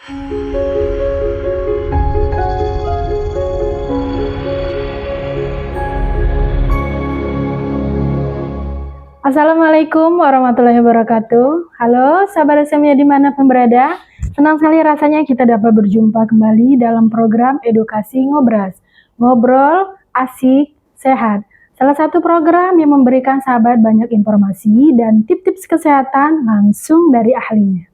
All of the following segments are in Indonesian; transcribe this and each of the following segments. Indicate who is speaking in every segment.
Speaker 1: Assalamualaikum warahmatullahi wabarakatuh. Halo sahabat SMY dimanapun berada. Senang sekali rasanya kita dapat berjumpa kembali dalam program Edukasi Ngobras. Ngobrol, asik, sehat. Salah satu program yang memberikan sahabat banyak informasi dan tips-tips kesehatan langsung dari ahlinya.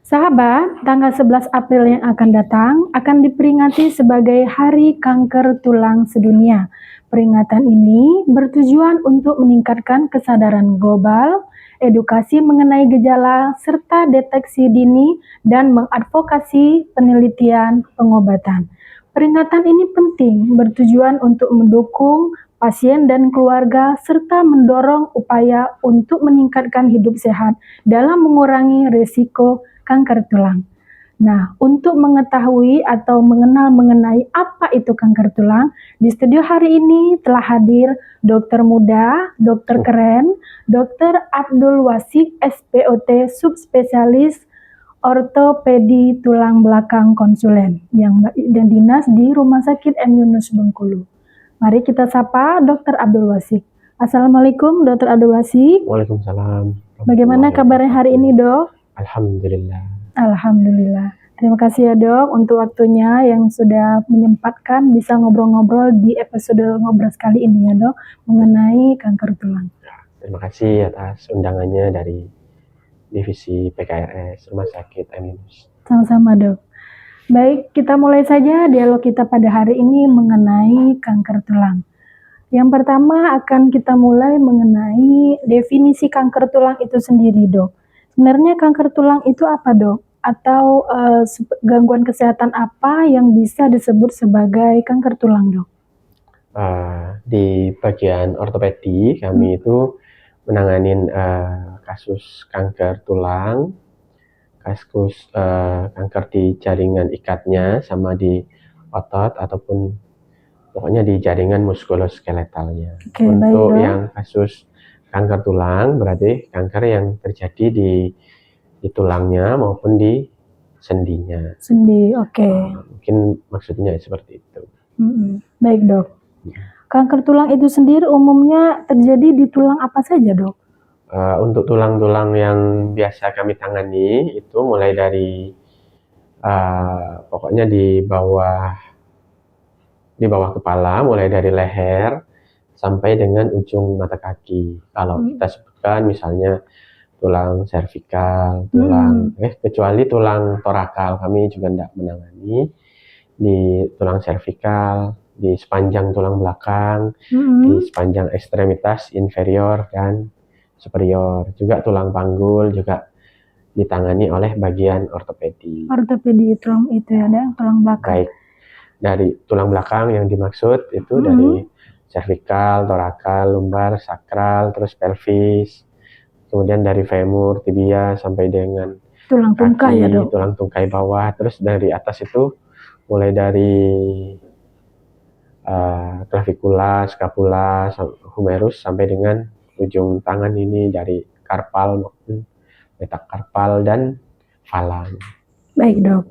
Speaker 1: Sahabat, tanggal 11 April yang akan datang akan diperingati sebagai Hari Kanker Tulang Sedunia. Peringatan ini bertujuan untuk meningkatkan kesadaran global, edukasi mengenai gejala, serta deteksi dini, dan mengadvokasi penelitian pengobatan. Peringatan ini penting bertujuan untuk mendukung pasien dan keluarga, serta mendorong upaya untuk meningkatkan hidup sehat dalam mengurangi risiko kanker tulang. Nah, untuk mengetahui atau mengenal mengenai apa itu kanker tulang, di studio hari ini telah hadir dokter muda, dokter keren, Dr. Abdul Wasik, SPOT, subspesialis ortopedi tulang belakang konsulen, yang dinas di Rumah Sakit M. Yunus Bengkulu. Mari kita sapa Dr. Abdul Wasik. Assalamualaikum Dr. Abdul Wasik.
Speaker 2: Waalaikumsalam.
Speaker 1: Bagaimana kabarnya hari ini, Dok?
Speaker 2: Alhamdulillah.
Speaker 1: Alhamdulillah. Terima kasih ya Dok untuk waktunya yang sudah menyempatkan bisa ngobrol-ngobrol di episode Ngobras kali ini ya Dok mengenai kanker tulang.
Speaker 2: Terima kasih atas undangannya dari Divisi PKRS Rumah Sakit M. Yunus.
Speaker 1: Sama-sama Dok. Baik, kita mulai saja dialog kita pada hari ini mengenai kanker tulang. Yang pertama akan kita mulai mengenai definisi kanker tulang itu sendiri Dok. Sebenarnya kanker tulang itu apa Dok? Atau gangguan kesehatan apa yang bisa disebut sebagai kanker tulang Dok?
Speaker 2: Di bagian ortopedi kami itu menanganin kasus kanker tulang, kasus kanker di jaringan ikatnya sama di otot ataupun pokoknya di jaringan muskuloskeletalnya. Untuk yang kasus kanker tulang berarti kanker yang terjadi di tulangnya maupun di sendinya.
Speaker 1: Sendi, oke.
Speaker 2: Mungkin maksudnya seperti itu.
Speaker 1: Baik Dok. Kanker tulang itu sendiri umumnya terjadi di tulang apa saja Dok?
Speaker 2: Untuk tulang-tulang yang biasa kami tangani itu mulai dari pokoknya di bawah kepala, mulai dari leher sampai dengan ujung mata kaki. Kalau kita sebutkan misalnya tulang servikal, kecuali tulang torakal kami juga tidak menangani. Di tulang servikal, di sepanjang tulang belakang, di sepanjang ekstremitas inferior dan superior, juga tulang panggul juga ditangani oleh bagian ortopedi.
Speaker 1: Ortopedi tulang itu ya, tulang belakang.
Speaker 2: Baik, dari tulang belakang yang dimaksud itu dari servikal, torakal, lumbar, sakral, terus pelvis. Kemudian dari femur, tibia sampai dengan
Speaker 1: tulang tungkai ya Dok?
Speaker 2: Tulang tungkai bawah. Terus dari atas itu mulai dari clavikula, scapula, humerus sampai dengan ujung tangan ini dari karpal maupun metakarpal dan falang.
Speaker 1: Baik Dok.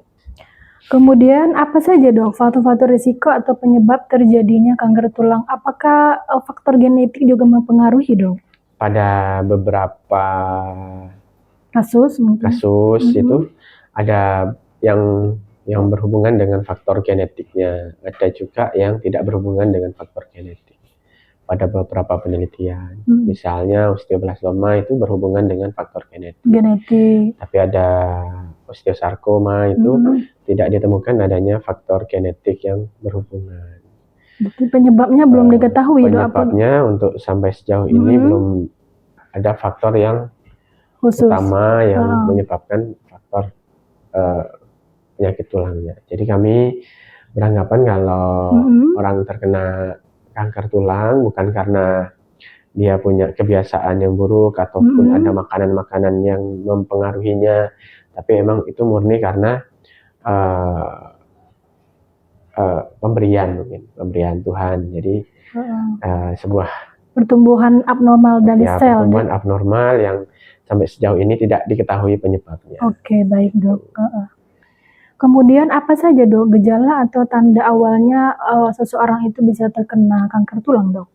Speaker 1: Kemudian apa saja Dok faktor-faktor risiko atau penyebab terjadinya kanker tulang? Apakah faktor genetik juga mempengaruhi Dok?
Speaker 2: Pada beberapa kasus itu ada yang berhubungan dengan faktor genetiknya, ada juga yang tidak berhubungan dengan faktor genetik. Pada beberapa penelitian, misalnya osteoblastoma itu berhubungan dengan faktor genetik. Tapi ada osteosarkoma itu tidak ditemukan adanya faktor genetik yang berhubungan.
Speaker 1: Berarti penyebabnya belum diketahui.
Speaker 2: Penyebabnya untuk sampai sejauh ini belum ada faktor yang khusus utama yang menyebabkan faktor penyakit tulangnya. Jadi kami beranggapan kalau orang terkena kanker tulang bukan karena dia punya kebiasaan yang buruk ataupun ada makanan-makanan yang mempengaruhinya, tapi emang itu murni karena pemberian Tuhan. Jadi sebuah
Speaker 1: pertumbuhan abnormal dari sel.
Speaker 2: Pertumbuhan abnormal yang sampai sejauh ini tidak diketahui penyebabnya.
Speaker 1: Oke, baik Dok. Kemudian apa saja dok gejala atau tanda awalnya seseorang itu bisa terkena kanker tulang dok?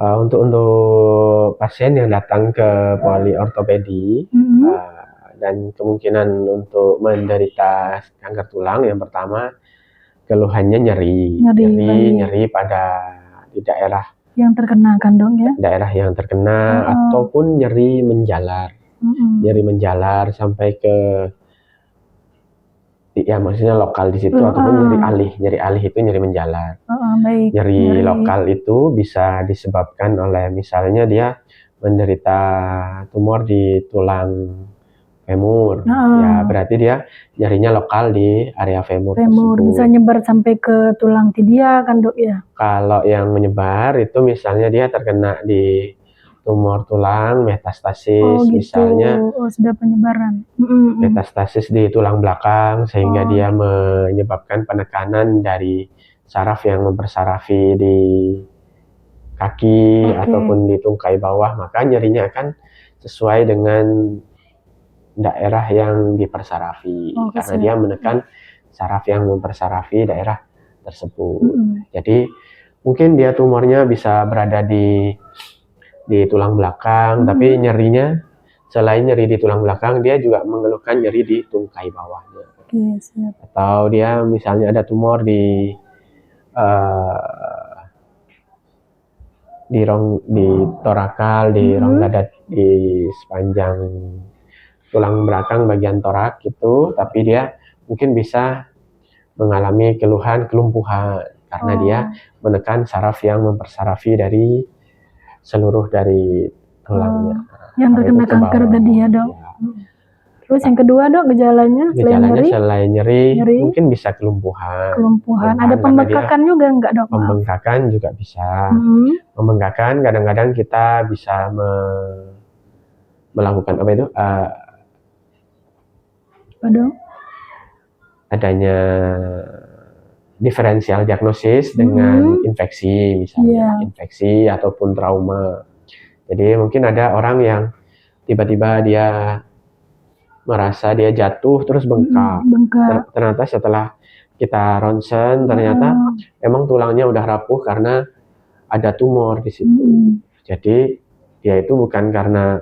Speaker 2: Untuk pasien yang datang ke poliortopedi dan kemungkinan untuk menderita kanker tulang, yang pertama keluhannya nyeri pada di daerah
Speaker 1: yang terkena kan dok ya?
Speaker 2: Daerah yang terkena ataupun nyeri menjalar, nyeri menjalar sampai ke ya maksudnya lokal di situ ataupun nyeri alih itu nyeri menjalar. Nyeri lokal itu bisa disebabkan oleh misalnya dia menderita tumor di tulang femur, ya berarti dia nyerinya lokal di area femur tersebut.
Speaker 1: Bisa nyebar sampai ke tulang tibia kan dok ya?
Speaker 2: Kalau yang menyebar itu misalnya dia terkena di tumor tulang, metastasis misalnya.
Speaker 1: Sudah penyebaran.
Speaker 2: Metastasis di tulang belakang sehingga dia menyebabkan penekanan dari saraf yang mempersarafi di kaki ataupun di tungkai bawah, maka nyerinya akan sesuai dengan daerah yang dipersarafi karena dia menekan saraf yang mempersarafi daerah tersebut. Jadi mungkin dia tumornya bisa berada di tulang belakang, tapi nyerinya selain nyeri di tulang belakang, dia juga mengeluhkan nyeri di tungkai bawahnya. Atau dia misalnya ada tumor di torakal, di rong dada, di sepanjang tulang belakang bagian torak itu, tapi dia mungkin bisa mengalami keluhan kelumpuhan karena dia menekan saraf yang mempersarafi dari seluruh dari tulangnya.
Speaker 1: Yang terkena kanker tadi ya dok. Ya. Terus yang kedua dok gejalanya
Speaker 2: selain nyeri mungkin bisa kelumpuhan.
Speaker 1: Ada pembengkakan juga enggak dok?
Speaker 2: Pembengkakan juga bisa. Pembengkakan kadang-kadang kita bisa melakukan apa itu? Adanya diferensial diagnosis dengan infeksi misalnya, infeksi ataupun trauma. Jadi mungkin ada orang yang tiba-tiba dia merasa dia jatuh terus bengkak. Ternyata setelah kita ronsen ternyata emang tulangnya udah rapuh karena ada tumor di situ. Jadi dia itu bukan karena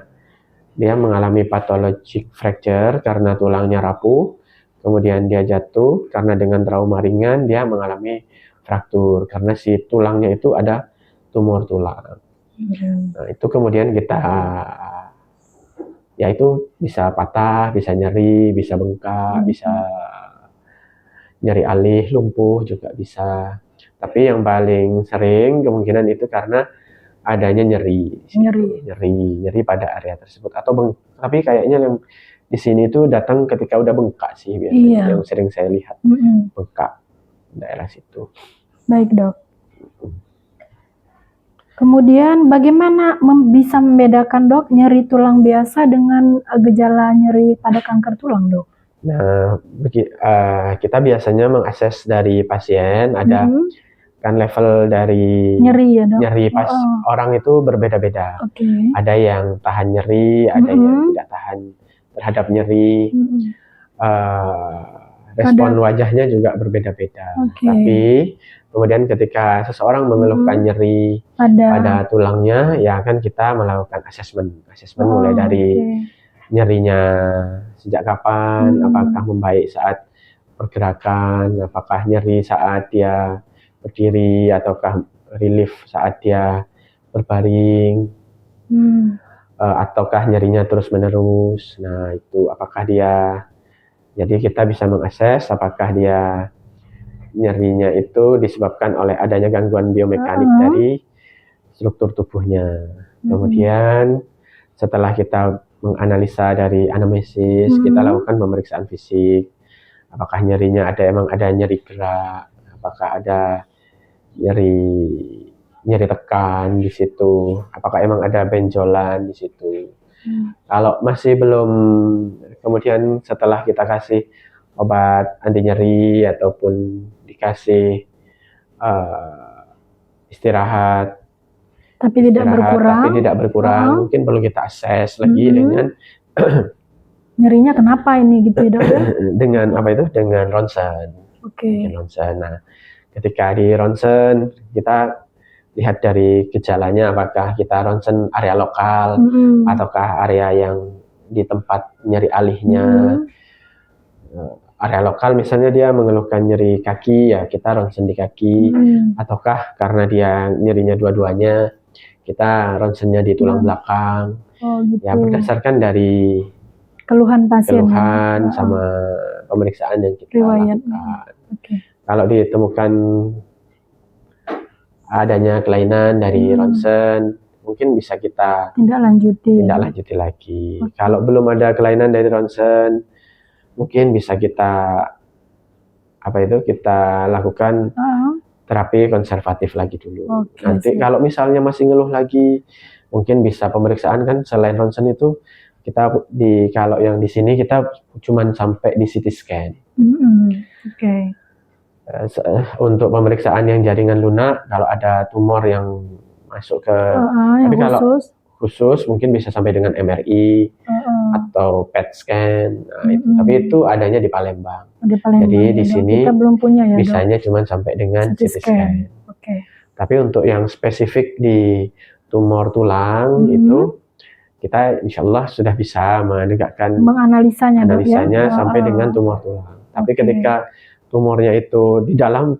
Speaker 2: dia mengalami pathologic fracture karena tulangnya rapuh, kemudian dia jatuh karena dengan trauma ringan dia mengalami fraktur karena si tulangnya itu ada tumor tulang. Nah, itu kemudian kita ya itu bisa patah, bisa nyeri, bisa bengkak, bisa nyeri alih, lumpuh juga bisa. Tapi yang paling sering kemungkinan itu karena adanya nyeri pada area tersebut atau tapi kayaknya yang di sini itu datang ketika udah bengkak sih biasanya yang sering saya lihat bengkak daerah situ.
Speaker 1: Baik dok. Kemudian bagaimana bisa membedakan dok nyeri tulang biasa dengan gejala nyeri pada kanker tulang dok?
Speaker 2: Nah, kita biasanya mengakses dari pasien ada kan level dari
Speaker 1: nyeri ya dok?
Speaker 2: Nyeri pas orang itu berbeda-beda. Ada yang tahan nyeri, ada yang tidak tahan terhadap nyeri. Respon wajahnya juga berbeda-beda. Tapi kemudian ketika seseorang mengeluhkan nyeri pada tulangnya, ya kan kita melakukan asesmen mulai dari nyerinya sejak kapan, apakah membaik saat pergerakan, apakah nyeri saat dia berdiri ataukah relief saat dia berbaring, ataukah nyerinya terus menerus. Nah itu apakah dia, jadi kita bisa mengakses apakah dia nyerinya itu disebabkan oleh adanya gangguan biomekanik dari struktur tubuhnya. Kemudian setelah kita menganalisa dari anamnesis, kita lakukan pemeriksaan fisik. Apakah nyerinya emang ada nyeri gerak, apakah ada nyeri tekan di situ, apakah emang ada benjolan di situ. Kalau masih belum, kemudian setelah kita kasih obat anti nyeri ataupun dikasih istirahat
Speaker 1: tapi tidak berkurang,
Speaker 2: mungkin perlu kita akses lagi dengan
Speaker 1: Nyerinya kenapa ini gitu ya dok ya?
Speaker 2: Dengan apa itu? Dengan ronsen.
Speaker 1: Oke.
Speaker 2: Ronsen. Nah, ketika di ronsen kita lihat dari gejalanya, apakah kita ronsen area lokal ataukah area yang di tempat nyeri alihnya. Area lokal misalnya dia mengeluhkan nyeri kaki, ya kita ronsen di kaki, ataukah karena dia nyerinya dua-duanya, kita ronsennya di tulang belakang.
Speaker 1: Gitu.
Speaker 2: Ya berdasarkan dari
Speaker 1: keluhan pasien,
Speaker 2: sama pemeriksaan yang kita lakukan. Kalau ditemukan adanya kelainan dari ronsen, mungkin bisa kita tindak lanjuti lagi. Kalau belum ada kelainan dari ronsen, mungkin bisa kita kita lakukan terapi konservatif lagi dulu. Nanti kalau misalnya masih ngeluh lagi, mungkin bisa pemeriksaan kan selain ronsen itu kita kalau yang di sini kita cuman sampai di CT scan. Untuk pemeriksaan yang jaringan lunak, kalau ada tumor yang masuk ke tapi kalau khusus mungkin bisa sampai dengan MRI atau PET scan. Tapi itu adanya di Palembang. Jadi di sini kita belum punya ya, bisanya cuma sampai dengan CT scan. Tapi untuk yang spesifik di tumor tulang itu kita insya Allah sudah bisa menganalisanya sampai dengan tumor tulang. Tapi ketika tumornya itu di dalam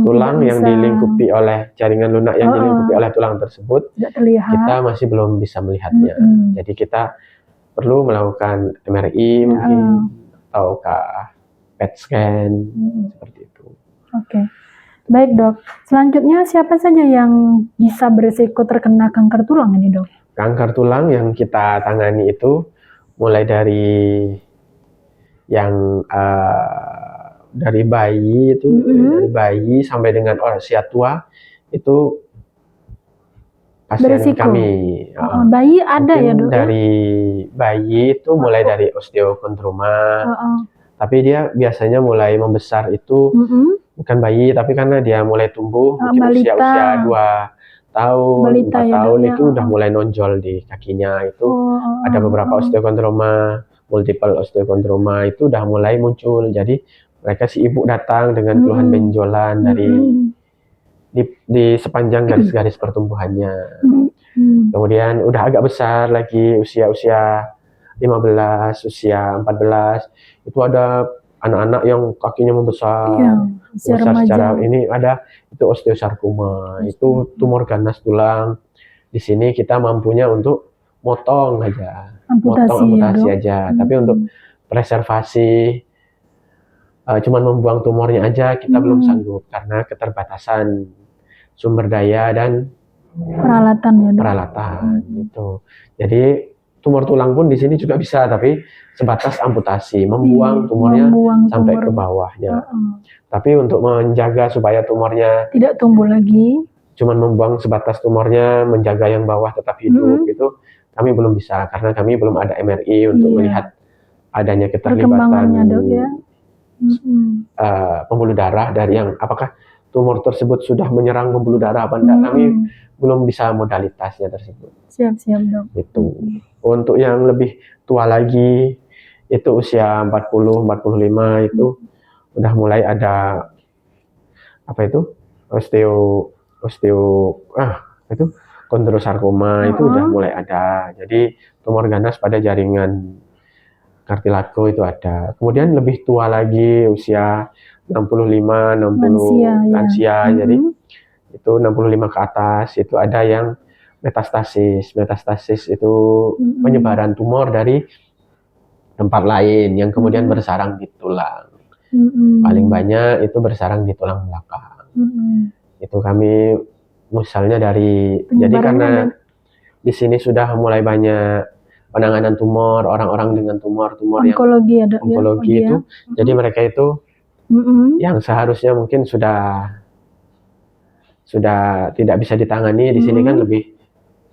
Speaker 2: tulang yang dilingkupi oleh jaringan lunak yang dilingkupi oleh tulang tersebut, kita masih belum bisa melihatnya. Jadi kita perlu melakukan MRI mungkin atau PET scan seperti itu.
Speaker 1: Baik dok, selanjutnya siapa saja yang bisa beresiko terkena kanker tulang ini dok?
Speaker 2: Kanker tulang yang kita tangani itu mulai dari yang dari bayi itu, dari bayi sampai dengan usia tua itu pasien beresiko. Kami.
Speaker 1: Bayi ada ya dok?
Speaker 2: Dari bayi itu mulai dari osteokondroma, tapi dia biasanya mulai membesar itu bukan bayi, tapi karena dia mulai tumbuh, mungkin usia 2 tahun, 4 tahun itu udah mulai nonjol di kakinya itu. Ada beberapa osteokondroma, multiple osteokondroma itu udah mulai muncul. Jadi mereka si ibu datang dengan keluhan benjolan dari di sepanjang garis-garis pertumbuhannya. Kemudian udah agak besar lagi, usia 15, usia 14, itu ada anak-anak yang kakinya membesar. Secara ini ada itu osteosarkoma, itu tumor ganas tulang. Di sini kita mampunya untuk motong amputasi aja. Tapi untuk preservasi cuman membuang tumornya aja kita belum sanggup karena keterbatasan sumber daya dan peralatan gitu. Jadi tumor tulang pun di sini juga bisa, tapi sebatas amputasi, membuang tumornya sampai ke bawahnya. Tapi untuk menjaga supaya tumornya
Speaker 1: tidak tumbuh lagi,
Speaker 2: cuman membuang sebatas tumornya, menjaga yang bawah tetap hidup gitu, kami belum bisa karena kami belum ada MRI untuk melihat adanya keterlibatan pembuluh darah dari yang apakah tumor tersebut sudah menyerang pembuluh darah apa enggak. Kami belum bisa modalitasnya tersebut.
Speaker 1: Siap dok.
Speaker 2: Itu. Untuk yang lebih tua lagi itu usia 40-45 itu udah mulai ada kondrosarkoma itu udah mulai ada. Jadi tumor ganas pada jaringan kartilago itu ada. Kemudian lebih tua lagi usia 65, 60 lansia. Jadi itu 65 ke atas itu ada yang metastasis. Metastasis itu penyebaran tumor dari tempat lain yang kemudian bersarang di tulang. Paling banyak itu bersarang di tulang belakang. Itu kami misalnya dari jadi karena di sini sudah mulai banyak penanganan tumor, orang-orang dengan tumor
Speaker 1: onkologi
Speaker 2: yang onkologi itu, jadi mereka itu yang seharusnya mungkin sudah tidak bisa ditangani di sini kan lebih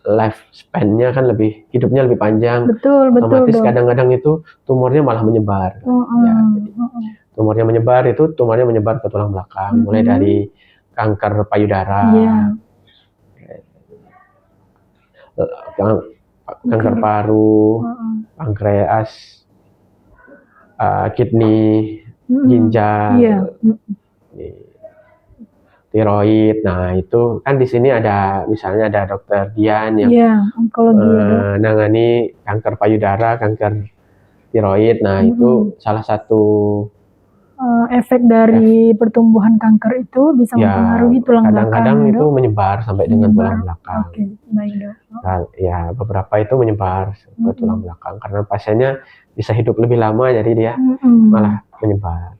Speaker 2: life span-nya kan lebih hidupnya lebih panjang. Otomatis kadang-kadang itu tumornya malah menyebar. Tumornya menyebar ke tulang belakang, mulai dari kanker payudara. Kanker paru, pankreas, kidney, ginjal, tiroid. Nah itu kan di sini ada misalnya ada dokter Dian yang menangani kanker payudara, kanker tiroid. Nah itu salah satu
Speaker 1: efek dari pertumbuhan kanker itu bisa mempengaruhi tulang belakang.
Speaker 2: Kadang-kadang itu menyebar sampai dengan tulang belakang.
Speaker 1: Oke, baik dok.
Speaker 2: Nah, ya beberapa itu menyebar ke tulang belakang karena pasiennya bisa hidup lebih lama, jadi dia malah menyebar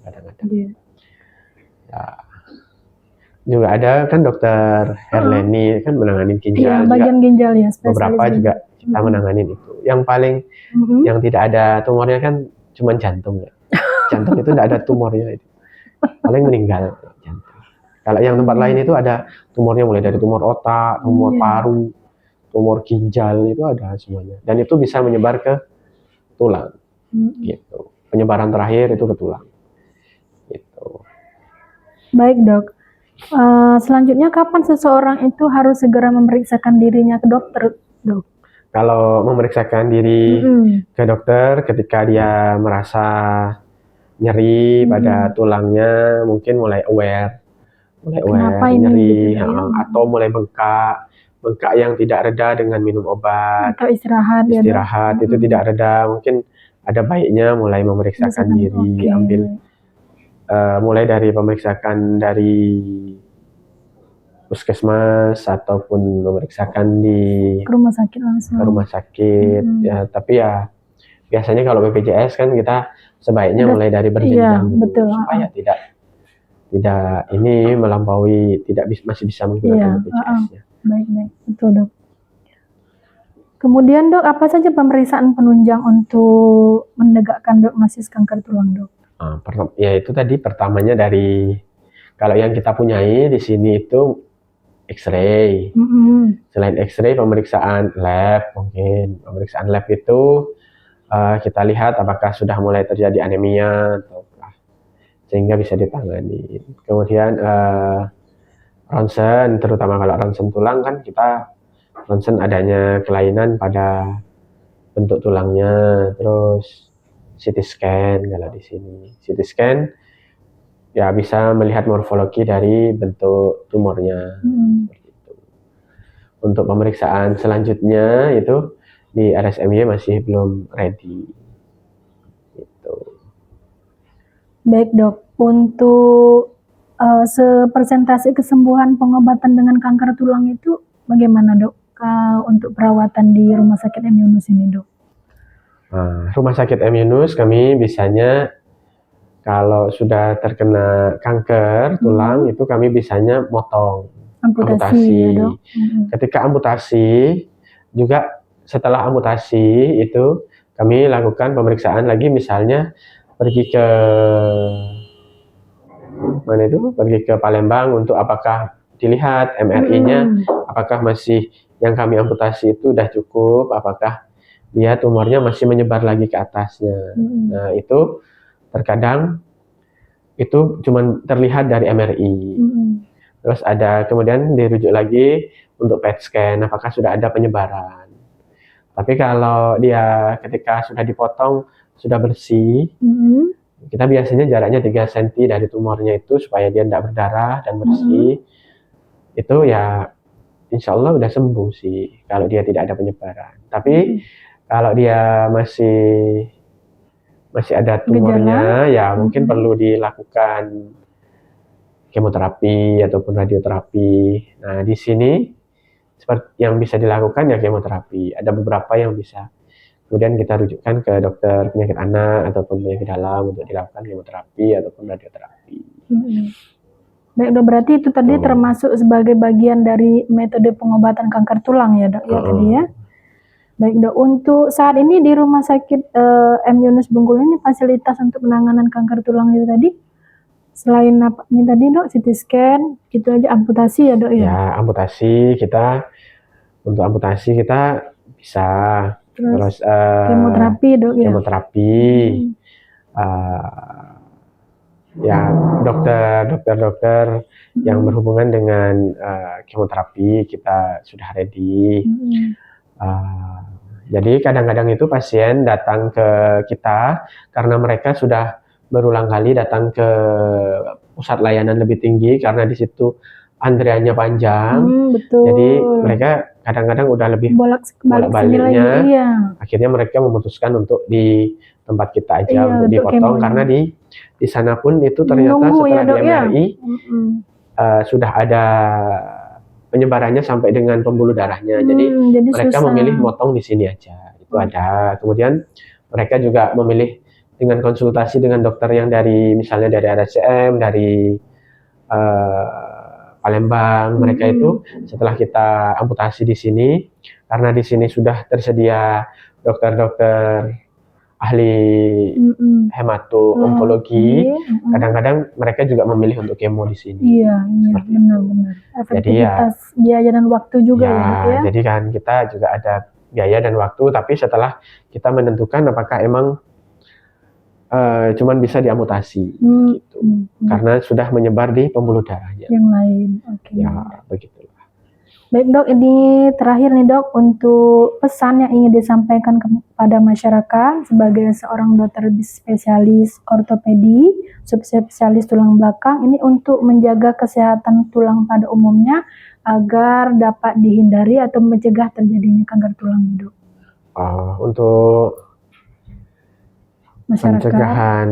Speaker 2: kadang-kadang. Ya. Juga ada kan dokter Herleni kan menangani ginjal,
Speaker 1: bagian ginjal ya.
Speaker 2: Beberapa juga kita menangani itu. Yang paling yang tidak ada tumornya kan cuma jantung ya. Jantung itu tidak ada tumornya, itu paling meninggal jantung. Kalau yang tempat lain itu ada tumornya, mulai dari tumor otak, tumor paru, tumor ginjal, itu ada semuanya. Dan itu bisa menyebar ke tulang, gitu. Penyebaran terakhir itu ke tulang, gitu.
Speaker 1: Baik dok. Selanjutnya kapan seseorang itu harus segera memeriksakan dirinya ke dokter, dok?
Speaker 2: Kalau memeriksakan diri ke dokter ketika dia merasa nyeri pada tulangnya, mungkin mulai aware nyeri, atau mulai bengkak yang tidak reda dengan minum obat
Speaker 1: atau istirahat
Speaker 2: itu tidak reda, mungkin ada baiknya mulai memeriksakan diri. Mulai dari pemeriksakan dari puskesmas ataupun memeriksakan di
Speaker 1: rumah sakit langsung.
Speaker 2: Ya, tapi ya biasanya kalau BPJS kan kita sebaiknya mulai dari berjenjang supaya tidak ini melampaui, masih bisa menggunakan BPJS-nya.
Speaker 1: Baik, betul dok. Kemudian dok, apa saja pemeriksaan penunjang untuk menegakkan diagnosis kanker tulang, dok?
Speaker 2: Ya itu tadi pertamanya dari kalau yang kita punyai di sini itu X-ray. Selain X-ray, pemeriksaan lab mungkin. Pemeriksaan lab itu kita lihat apakah sudah mulai terjadi anemia ataukah, sehingga bisa ditangani. Kemudian ronsen, terutama kalau ronsen tulang kan kita ronsen adanya kelainan pada bentuk tulangnya. Terus CT scan, kalau di sini CT scan ya bisa melihat morfologi dari bentuk tumornya. Seperti itu. Untuk pemeriksaan selanjutnya itu di RSMY masih belum ready. Gitu.
Speaker 1: Baik dok, untuk sepersentase kesembuhan pengobatan dengan kanker tulang itu bagaimana dok untuk perawatan di Rumah Sakit M. Yunus ini, dok?
Speaker 2: Rumah Sakit M. Yunus kami bisanya kalau sudah terkena kanker tulang itu kami bisanya motong, amputasi. Ya, dok? Ketika amputasi juga setelah amputasi itu kami lakukan pemeriksaan lagi, misalnya pergi ke Palembang untuk apakah dilihat MRI-nya apakah masih yang kami amputasi itu udah cukup, apakah dia tumornya masih menyebar lagi ke atasnya. Nah itu terkadang itu cuma terlihat dari MRI. Terus kemudian dirujuk lagi untuk PET scan apakah sudah ada penyebaran. Tapi kalau dia ketika sudah dipotong sudah bersih, kita biasanya jaraknya 3 cm dari tumornya itu supaya dia tidak berdarah dan bersih. Itu ya insya Allah udah sembuh sih kalau dia tidak ada penyebaran. Tapi kalau dia masih ada tumornya, ya mungkin perlu dilakukan kemoterapi ataupun radioterapi. Nah di sini seperti yang bisa dilakukan ya kemoterapi. Ada beberapa yang bisa. Kemudian kita rujukkan ke dokter penyakit anak ataupun penyakit dalam untuk dilakukan kemoterapi ataupun radioterapi.
Speaker 1: Baik dok, berarti itu tadi termasuk sebagai bagian dari metode pengobatan kanker tulang ya dok, ya tadi ya. Baik dok, untuk saat ini di Rumah Sakit M. Yunus Bengkulu ini fasilitas untuk penanganan kanker tulang itu tadi, selain apa ini tadi dok, CT scan, gitu aja, amputasi ya dok ya? Ya,
Speaker 2: amputasi untuk amputasi kita bisa. Terus
Speaker 1: kemoterapi dok ya?
Speaker 2: Kemoterapi, ya dokter yang berhubungan dengan kemoterapi kita sudah ready. Jadi kadang-kadang itu pasien datang ke kita karena mereka sudah berulang kali datang ke pusat layanan lebih tinggi karena di situ antriannya panjang.
Speaker 1: Betul.
Speaker 2: Jadi mereka kadang-kadang udah lebih bolak-baliknya.
Speaker 1: Iya.
Speaker 2: Akhirnya mereka memutuskan untuk di tempat kita aja untuk dipotong karena di sana pun itu ternyata setelah di MRI sudah ada penyebarannya sampai dengan pembuluh darahnya. Jadi mereka memilih motong di sini aja. Itu ada. Kemudian mereka juga memilih dengan konsultasi dengan dokter yang dari misalnya dari RSCM, dari Palembang. Mereka itu setelah kita amputasi di sini, karena di sini sudah tersedia dokter-dokter ahli hemato-onkologi, kadang-kadang mereka juga memilih untuk kemo di sini.
Speaker 1: Iya, benar-benar. Efektivitas biaya dan waktu juga ya.
Speaker 2: Jadi kan kita juga ada biaya dan waktu, tapi setelah kita menentukan apakah emang cuman bisa diamputasi gitu. Karena sudah menyebar di pembuluh darahnya.
Speaker 1: Yang lain,
Speaker 2: Ya, begitulah.
Speaker 1: Baik dok, ini terakhir nih dok, untuk pesan yang ingin disampaikan kepada masyarakat sebagai seorang dokter spesialis ortopedi, subspesialis tulang belakang, ini untuk menjaga kesehatan tulang pada umumnya agar dapat dihindari atau mencegah terjadinya kanker tulang dok.
Speaker 2: Untuk pencegahan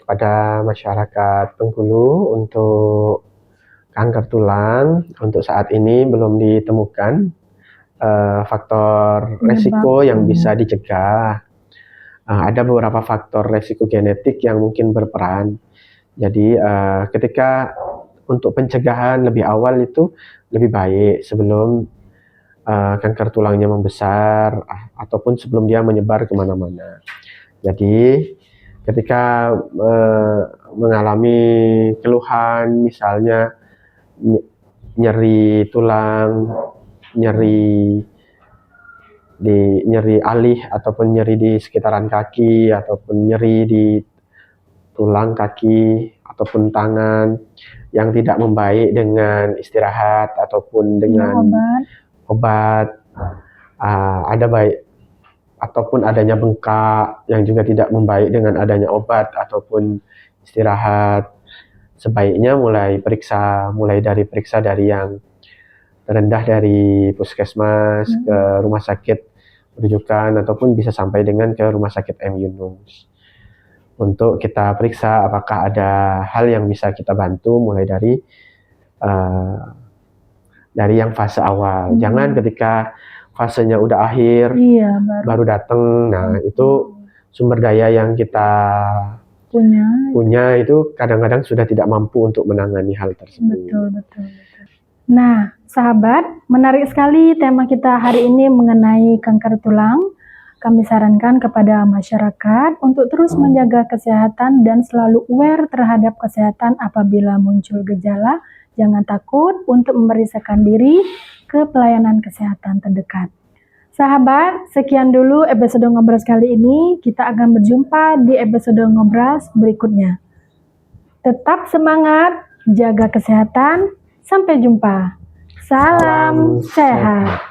Speaker 2: pada masyarakat Bengkulu untuk kanker tulang untuk saat ini belum ditemukan faktor resiko yang bisa dicegah. Ada beberapa faktor resiko genetik yang mungkin berperan. Jadi ketika untuk pencegahan lebih awal itu lebih baik sebelum kanker tulangnya membesar ataupun sebelum dia menyebar kemana-mana. Jadi ketika mengalami keluhan misalnya nyeri tulang, nyeri alih ataupun nyeri di sekitaran kaki ataupun nyeri di tulang kaki ataupun tangan yang tidak membaik dengan istirahat ataupun dengan obat, ada baik ataupun adanya bengkak yang juga tidak membaik dengan adanya obat ataupun istirahat, sebaiknya mulai dari periksa dari yang terendah dari puskesmas ke rumah sakit rujukan ataupun bisa sampai dengan ke rumah sakit M. Yunus untuk kita periksa apakah ada hal yang bisa kita bantu mulai dari yang fase awal. Jangan ketika fasenya udah akhir baru datang. Nah, itu sumber daya yang kita punya itu kadang-kadang sudah tidak mampu untuk menangani hal tersebut.
Speaker 1: Betul. Nah, sahabat, menarik sekali tema kita hari ini mengenai kanker tulang. Kami sarankan kepada masyarakat untuk terus menjaga kesehatan dan selalu aware terhadap kesehatan apabila muncul gejala. Jangan takut untuk memeriksakan diri ke pelayanan kesehatan terdekat. Sahabat, sekian dulu episode Ngobras kali ini. Kita akan berjumpa di episode Ngobras berikutnya. Tetap semangat, jaga kesehatan. Sampai jumpa. Salam sehat.